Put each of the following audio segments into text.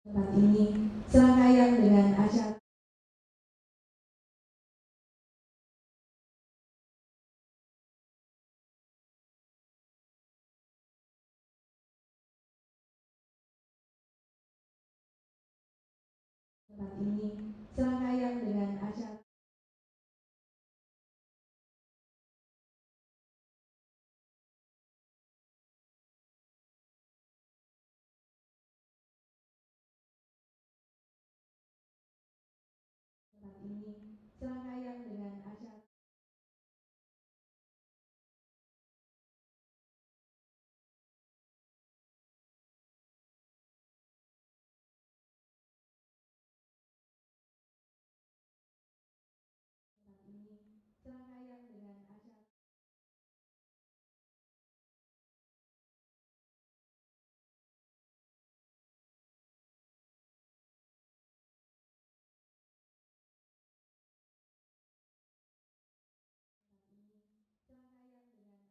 Tempat ini serangkaian dengan acara tempat ini serangkaian dengan acara tempat ini serangkaian dengan acara tempat ini serangkaian dengan acara tempat ini serangkaian dengan acara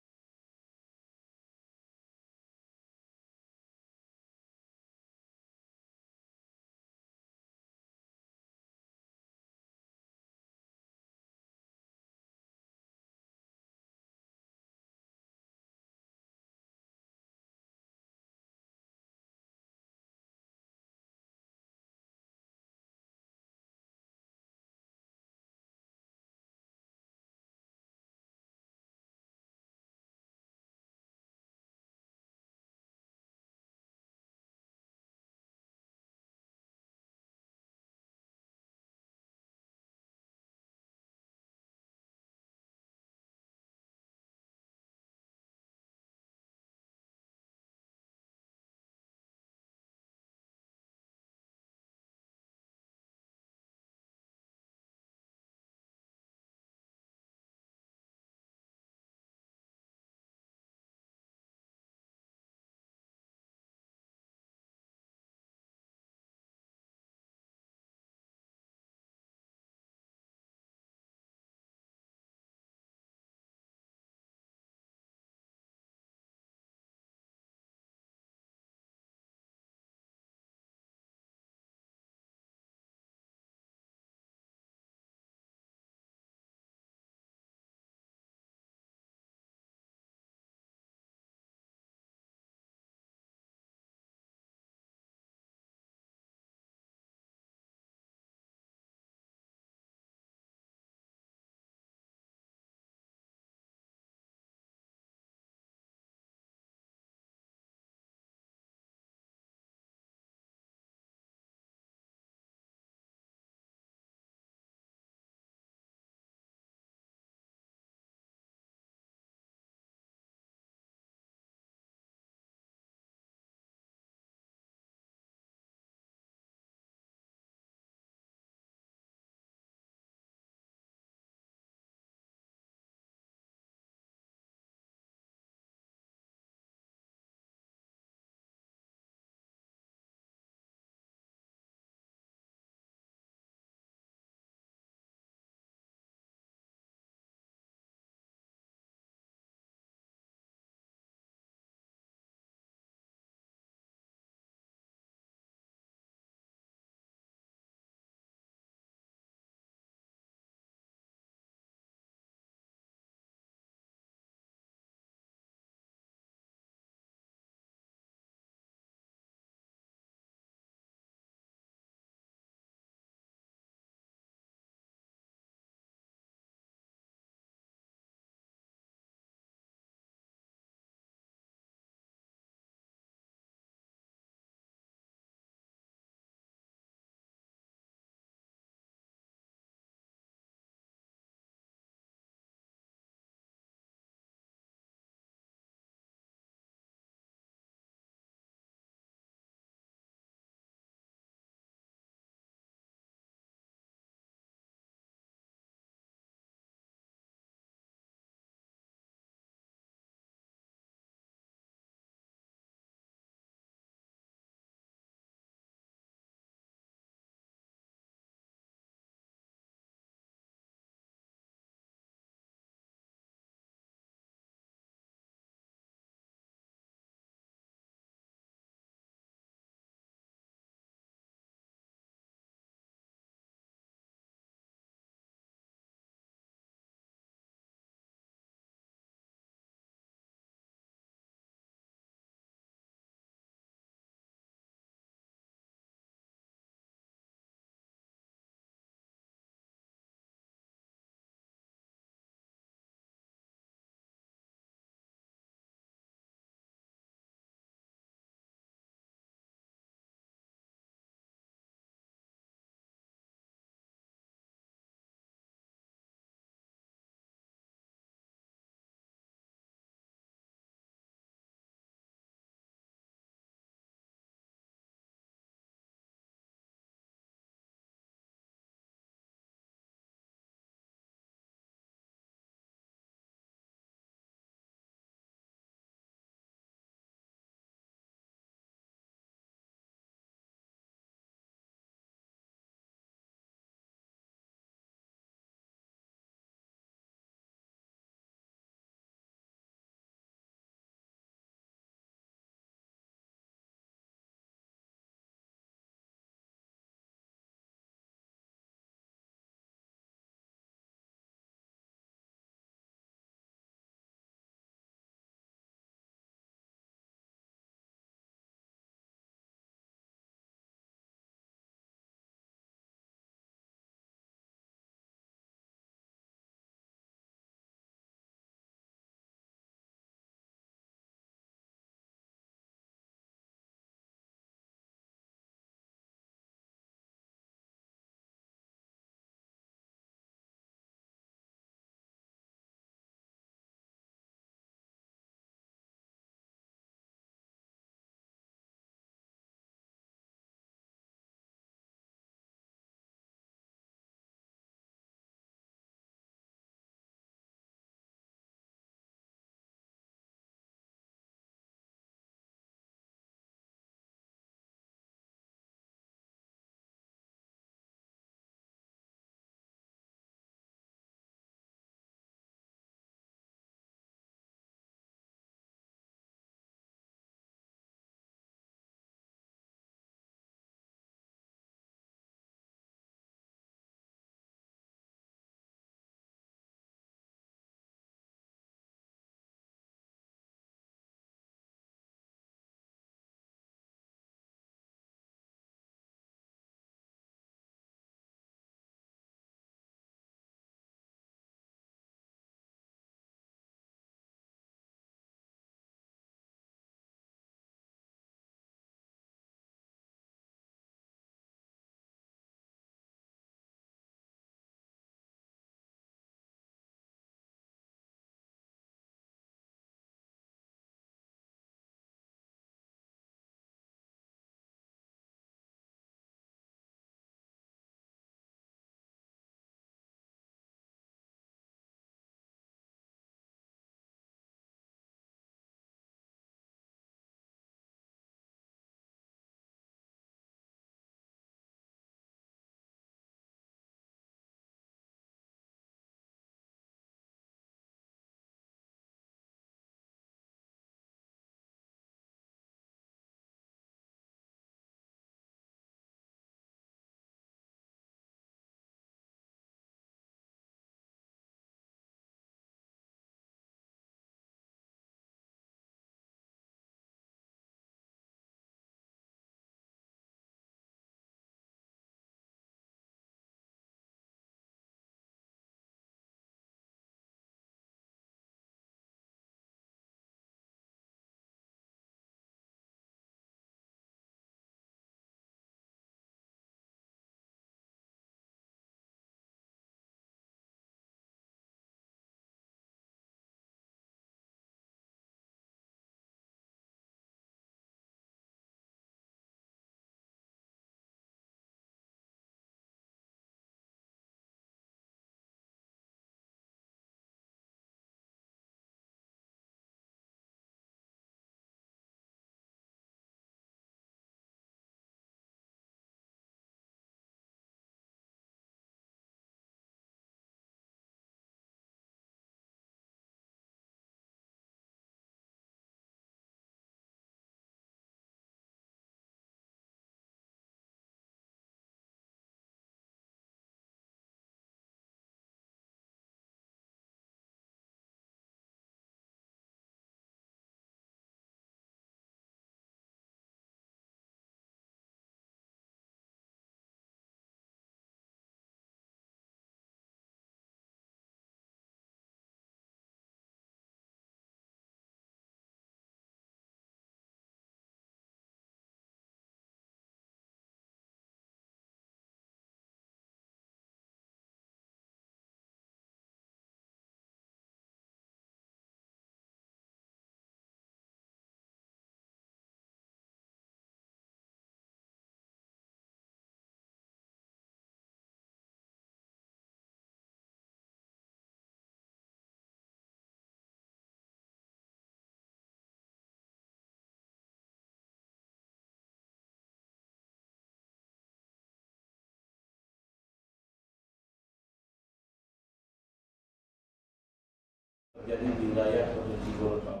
Jadi di wilayah Provinsi Gorontalo.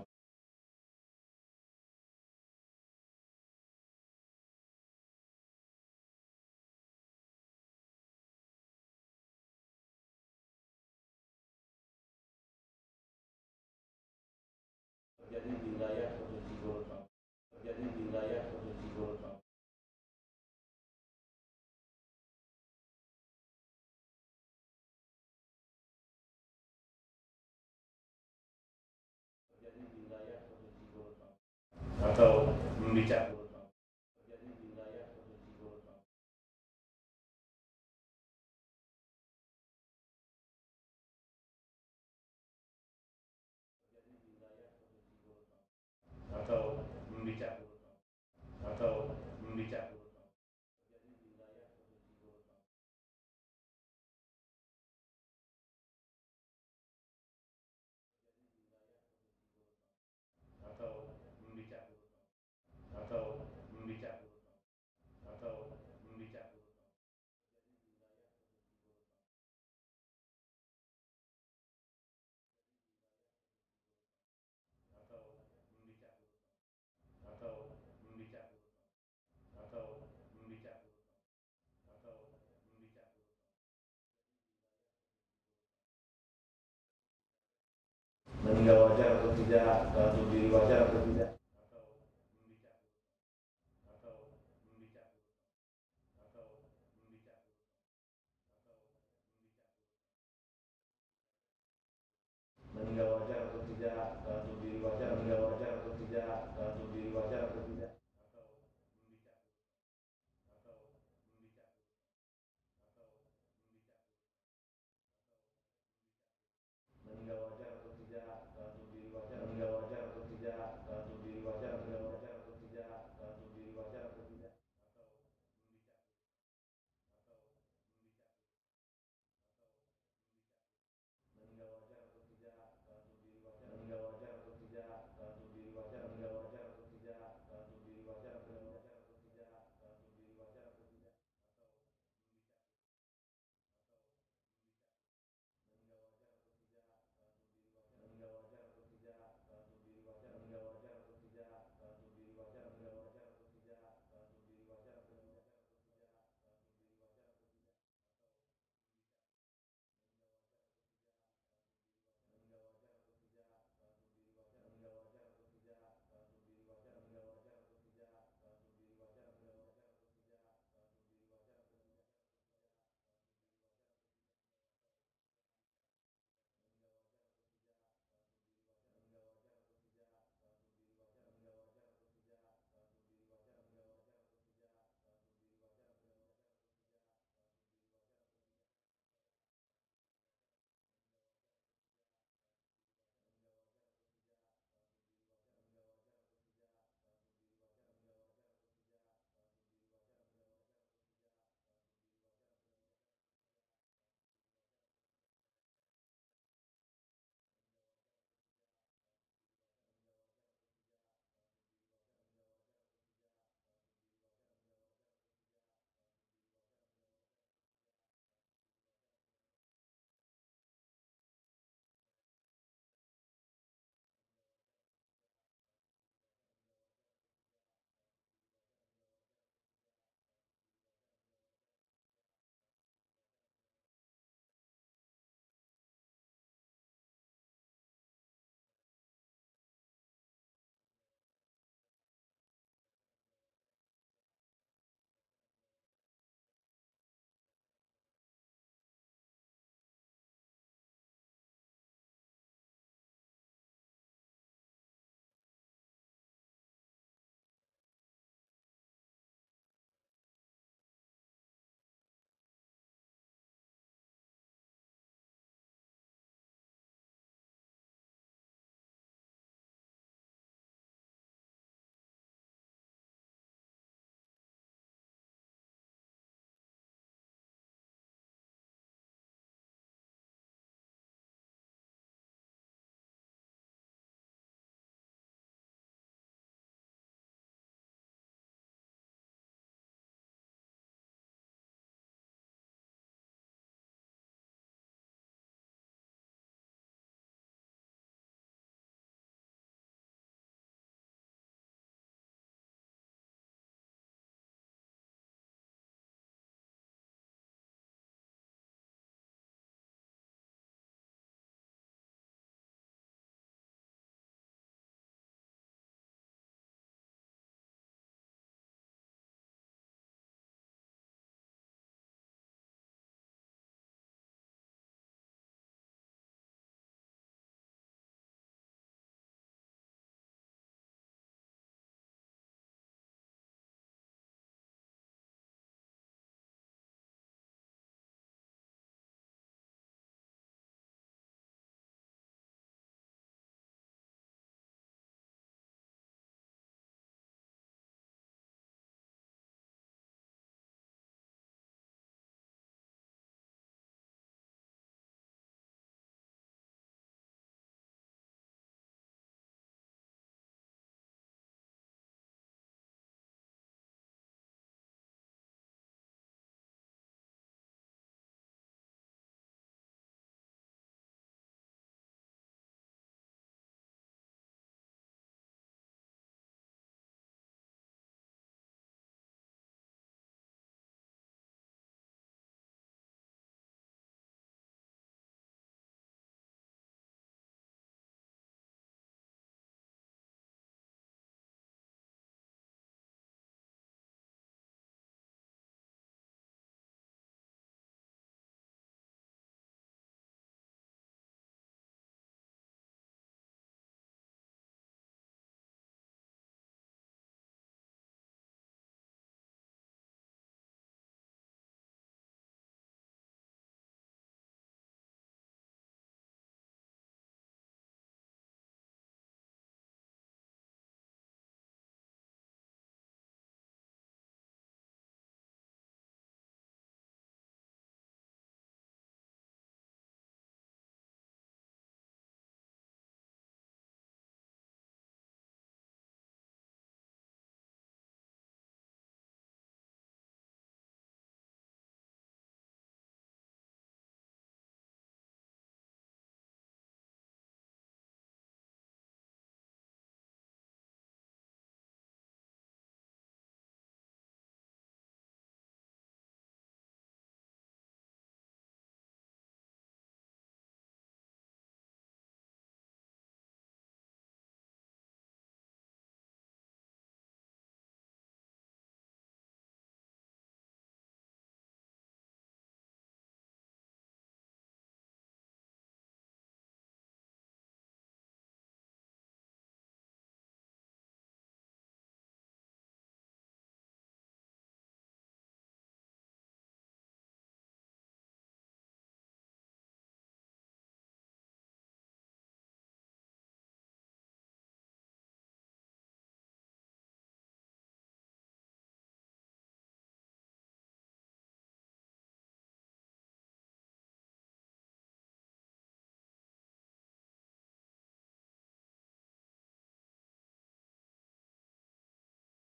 Terjadi di wilayah Provinsi Gorontalo. Terjadi di wilayah Provinsi Gorontalo. Terjadi di wilayah Provinsi Gorontalo. Atau membicara Gorontalo. Terjadi di wilayah Provinsi Gorontalo. Terjadi di wilayah Provinsi Gorontalo. Atau membicara Gorontalo. Atau membicara Gorontalo. Terjadi di wilayah Provinsi Gorontalo. Atau membicara Gorontalo. Atau membicara Gorontalo. Atau membicara Gorontalo. Atau membicara atau membicara atau membicara atau membicara meninggal wajar atau tidak, gantung diri wajar atau tidak, atau membicara atau membicara atau membicara atau membicara meninggal wajar atau tidak, gantung diri wajar, meninggal wajar atau tidak, gantung diri wajar atau tidak, atau membicara atau membicara atau membicara meninggal wajar atau tidak, gantung diri wajar, meninggal wajar atau tidak, gantung diri wajar, meninggal wajar atau tidak, gantung diri wajar atau tidak, atau membicara atau membicara meninggal wajar atau tidak, gantung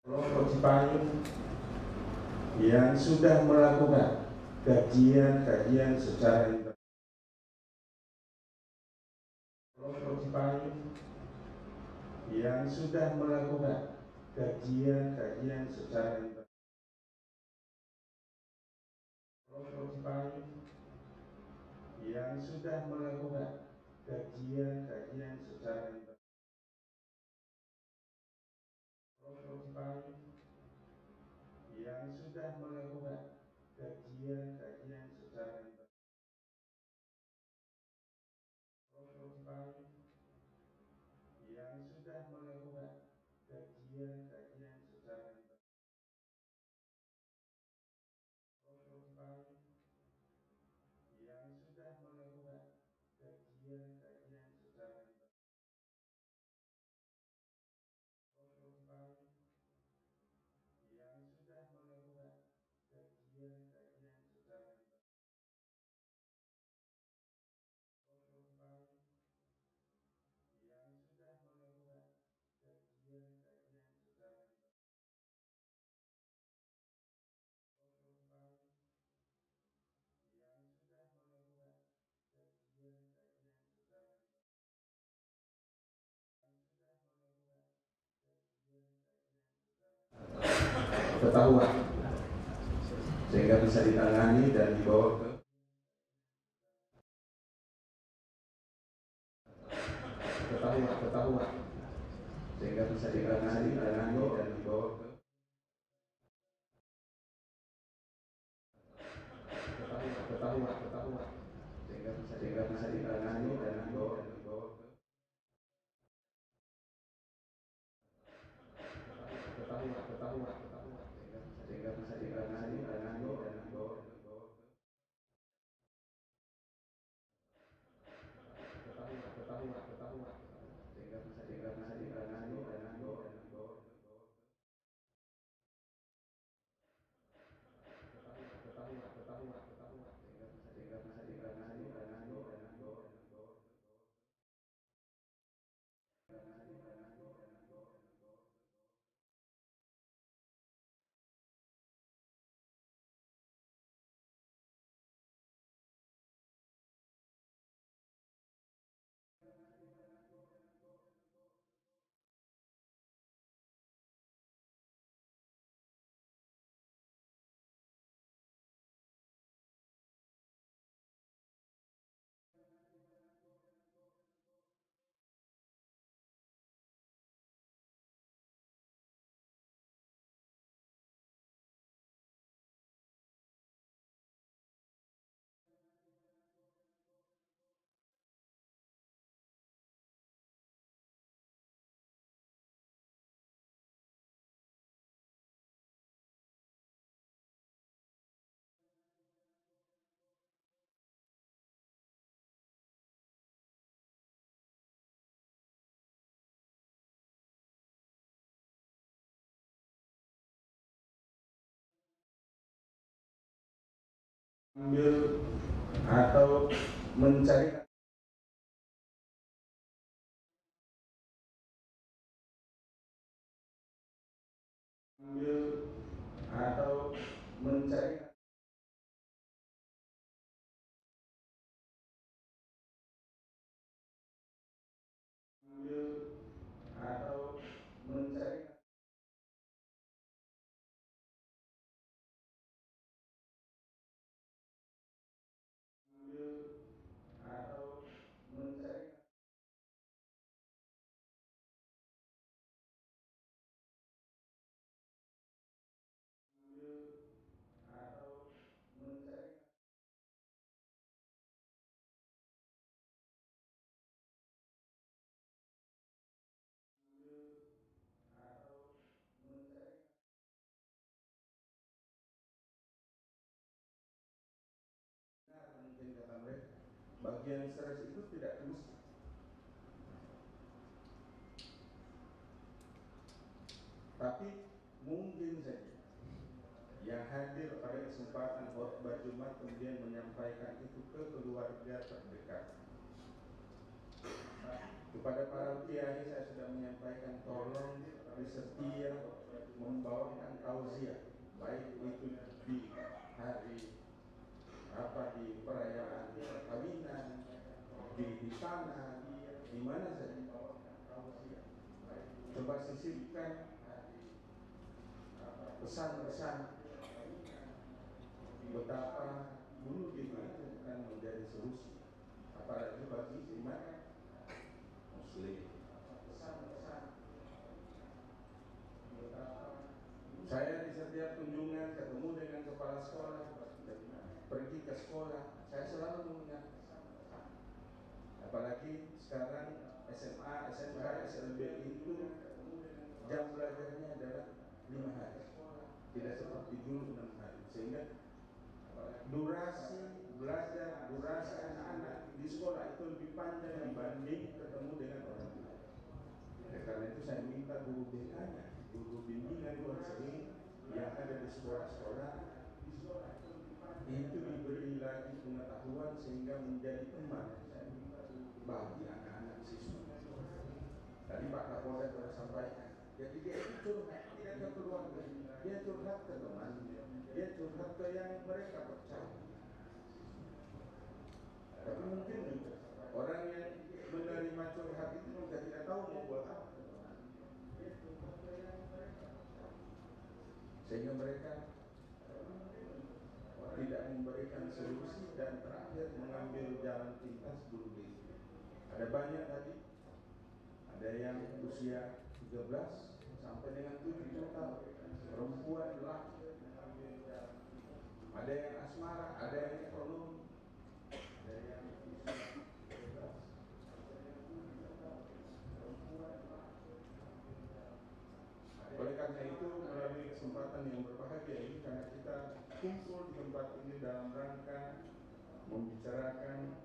Kelompok Cipayung yang sudah melakukan kajian secara internal. Kelompok Cipayung yang sudah melakukan kajian secara internal. Kelompok Cipayung yang sudah melakukan kajian secara internal. Kelompok Cipayung yang sudah melakukan kajian secara internal. Kelompok Cipayung yang sudah melakukan kajian secara internal. Kelompok Cipayung yang sudah melakukan kajian secara internal. Kelompok Cipayung yang sudah melakukan kajian secara internal. Kelompok Cipayung yang sudah melakukan kajian secara internal. Kelompok Cipayung yang sudah melakukan kajian secara internal. Yang sudah melakukan kajian secara ketahuan sehingga bisa ditangani dan dibawa ke ketahuan sehingga bisa ditangani dan dibawa ke ketahuan sehingga bisa ditangani dan dibawa ke ketahuan sehingga bisa ditangani dan dibawa ke ketahuan sehingga bisa ditangani dan dibawa ke ambil atau mencari atau mencari atau mencari atau mencari atau mencari atau mencari mungkin kata mereka bagian stres itu tidak mesti, tapi mungkin saja yang hadir pada kesempatan khotbah Jumat kemudian menyampaikan itu ke keluarga terdekat. Kepada para kiai saya sudah menyampaikan tolong setia membawakan tausiah, baik itu di hari di perayaan perkawinan, di sana, di mana saja. Coba sisipkan pesan-pesan betapa bunuh diri itu akan menjadi solusi, apalagi bagi umat Muslim. Saya di setiap kunjungan ketemu dengan kepala sekolah, pergi ke sekolah, saya selalu mengingatkan. Apalagi sekarang SMA, SMK, SLB itu jam belajarnya adalah 5 hari, tidak seperti dulu 6 hari, sehingga durasi belajar, durasi anak-anak di sekolah itu lebih panjang dibanding ketemu dengan orang tua. Karena itu saya minta guru BK-nya, guru bimbingan konseling yang ada di sekolah-sekolah itu diberi lagi pengetahuan sehingga menjadi teman bagi anak-anak siswa. Tadi Pak Kapolda sudah sampaikan. Jadi dia itu curhat tidak ke keluarga, dia curhat ke teman, dia curhat ke yang mereka percaya. Tapi mungkin juga orang yang menerima curhat itu juga tidak tahu mau buat apa. Sehingga mereka tidak memberikan solusi dan terakhir mengambil jalan pintas bunuh diri. Ada banyak tadi, ada yang usia 13 sampai dengan 70 tahun, perempuan, laki, ada yang asmara, ada yang ekonomi, ada yang usia 13 sampai dengan 70 tahun, perempuan, laki. Oleh karena itu, melalui kesempatan yang berbahagia ini, karena kita kumpul di tempat ini dalam rangka membicarakan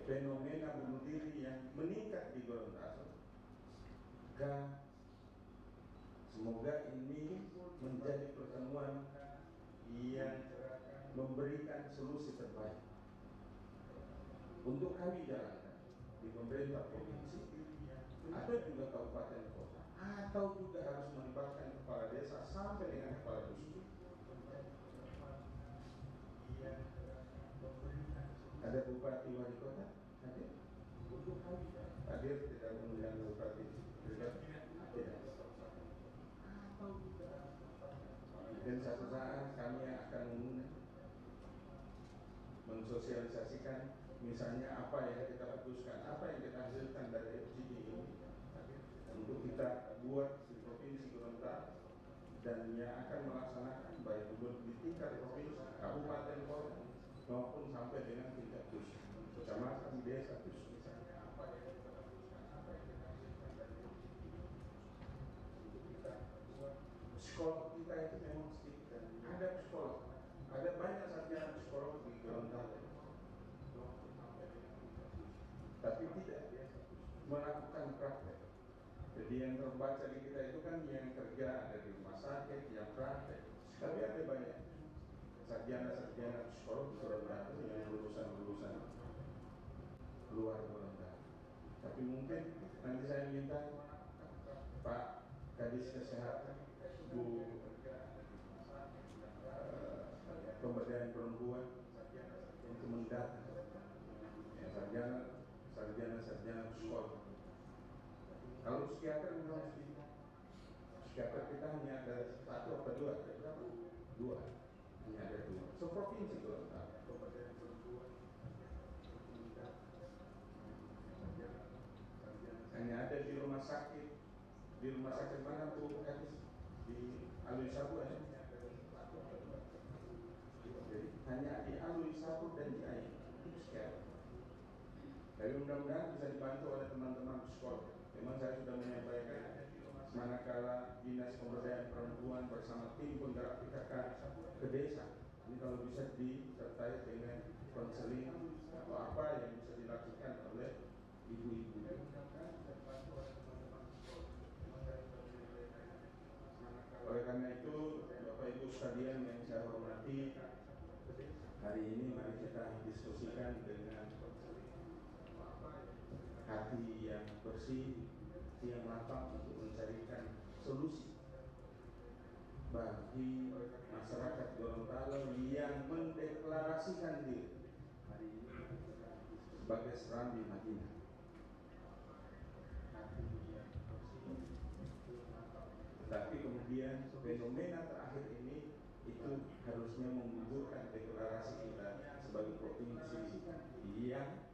fenomena bunuh diri yang meningkat di Gorontalo, maka semoga ini menjadi pertemuan yang memberikan solusi terbaik untuk kami jalankan di pemerintah provinsi atau juga kabupaten kota, atau juga harus melibatkan kepala desa sampai dengan kepala dusun. Ada bupati wali kota hadir, hadir tidak mengundang bupati tidak. Dan satu saat kami akan mengundang, mensosialisasikan misalnya apa yang kita putuskan, apa yang kita hasilkan dari FGD ini untuk kita buat di provinsi Gorontalo, dan yang akan melaksanakan baik di tingkat provinsi, kabupaten, kota maupun sampai dengan tingkat dusun, kecamatan, desa, dusun. Psikolog kita itu memang sedikit, ada psikolog, ada banyak sarjana psikolog di Gorontalo, tapi tidak melakukan praktek. Jadi yang terbaca di kita itu kan yang kerja ada di rumah sakit, yang praktek. Tapi ada banyak sarjana-sarjana psikolog di Gorontalo yang lulusan-lulusan luar Gorontalo. Tapi mungkin nanti saya minta Pak Kadis Kesehatan, Bu Pemberdayaan Perempuan untuk mendata sarjana psikolog. Kalau psikiater memang sedikit. Psikiater kita hanya ada 1 atau 2, dua, hanya ada 2. Seprovinsi Gorontalo. Hanya ada di rumah sakit. Di rumah sakit mana Bu Kadis? Di Alwi Sabu ya? Jadi hanya di Alwi Sabu dan di Ain. Itu psikiater. Jadi mudah-mudahan bisa dibantu oleh teman-teman psikolog. Memang saya sudah menyampaikan manakala Dinas Pemberdayaan Perempuan bersama tim penggerak PKK ke desa, ini kalau bisa disertai dengan konseling atau apa yang bisa dilakukan oleh ibu-ibu. Oleh karena itu, Bapak Ibu sekalian yang saya hormati, hari ini mari kita diskusikan dengan hati yang bersih, hati yang lapang untuk mencarikan solusi bagi masyarakat Gorontalo yang mendeklarasikan diri sebagai Serambi Madinah. Tetapi kemudian fenomena terakhir ini itu harusnya menggugurkan deklarasi kita sebagai provinsi yang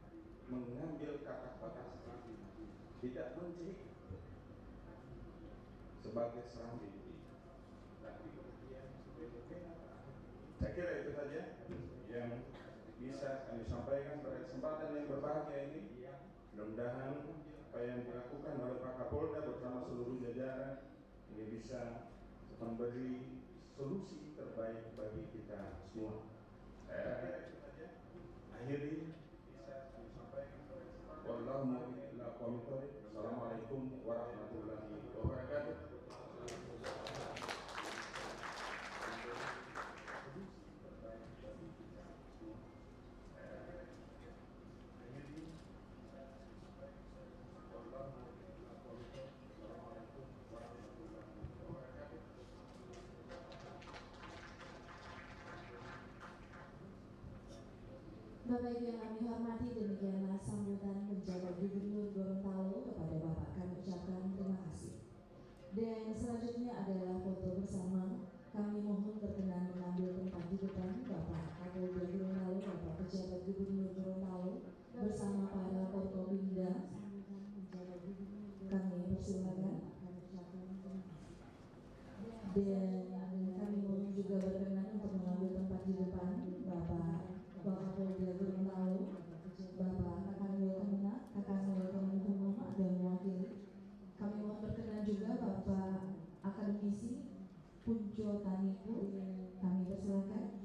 mengambil kata-kata tidak mencari sebagai Serambi. Saya kira itu saja yang bisa kami sampaikan pada kesempatan yang berbahagia ini. Mudah-mudahan apa yang dilakukan oleh Pak Kapolda bersama seluruh jajaran ini bisa memberi solusi terbaik bagi kita semua. Saya akhiri bisa kami sampaikan pada kesempatan. Wassalamualaikum warahmatullahi wabarakatuh. Bapak Ibu yang kami hormati, demikianlah sambutan penjabat Gubernur Gorontalo kepada Bapak. Kami ucapkan terima kasih. Dan selanjutnya adalah foto bersama. Kami mohon berkenan mengambil tempat di depan Bapak Kapolda Gorontalo, Bapak Pejabat Gubernur Gorontalo bersama para Forkopimda. Kami persilakan. Dan kami mohon juga berkenan untuk mengambil tempat di depan Bapak Kapolda Gorontalo, Bapak Kakanwil Kemenak, Kakanwil Kemenkumham dan mewakili. Kami mohon berkenan juga Bapak Akademisi Punjo Taniku, kami persilakan.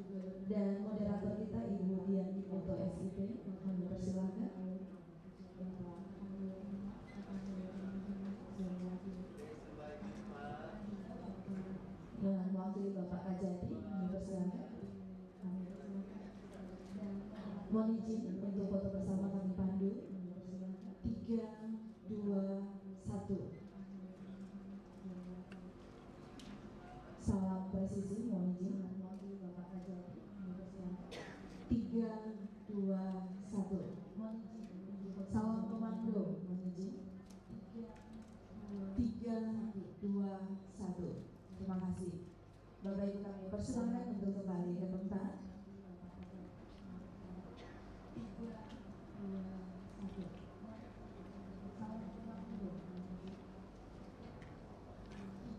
Dan moderator kita Ibu Dian Foto SIP, kami persilakan. Yang mewakili Bapak Kajati, kami persilakan. Mohon izin untuk foto bersama kami pandu. 3, 2, 1. Salam presisi, mohon izin. 3, 2, 1. Salam komando, mohon izin. 3, 2, 1. Terima kasih. Bapak Ibu kami persilakan untuk kembali ke tempat.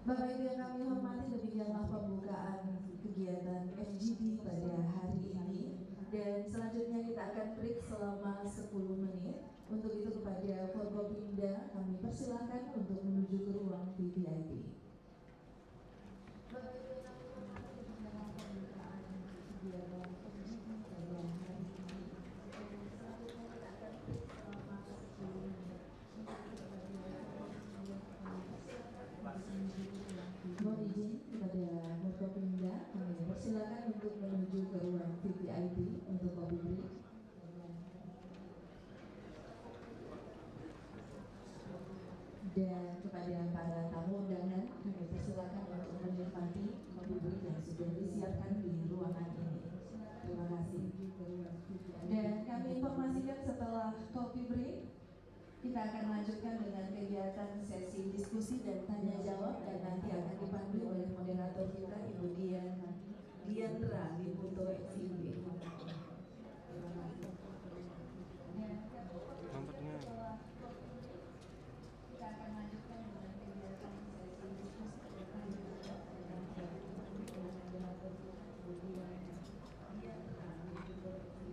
Bapak Ibu yang kami hormati, demikianlah pembukaan kegiatan FGD pada hari ini. Dan selanjutnya kita akan break selama 10 menit. Untuk itu kepada Forkopimda kami persilakan untuk menuju ke ruang VVIP. Bapak Ibu yang kami hormati, demikianlah pembukaan kegiatan FGD pada hari ini. Dan selanjutnya kita akan break selama 10 menit. Mohon izin kepada Forkopimda, kami persilakan untuk menuju ke ruang VVIP untuk kopi break. Dan kepada para tamu undangan, kami persilakan untuk menikmati kopi break yang sudah disiapkan di ruangan ini. Terima kasih. Dan kami informasikan setelah kopi break, kita akan lanjutkan dengan kegiatan sesi diskusi dan tanya jawab, dan nanti akan dipandu oleh moderator kita Ibu Diandra di Punto FIB. Kita akan lanjutkan dengan kegiatan sesi diskusi dan tanya jawab, dan nanti akan dipandu oleh moderator kita Ibu Diandra di Punto FIB.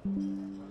Terima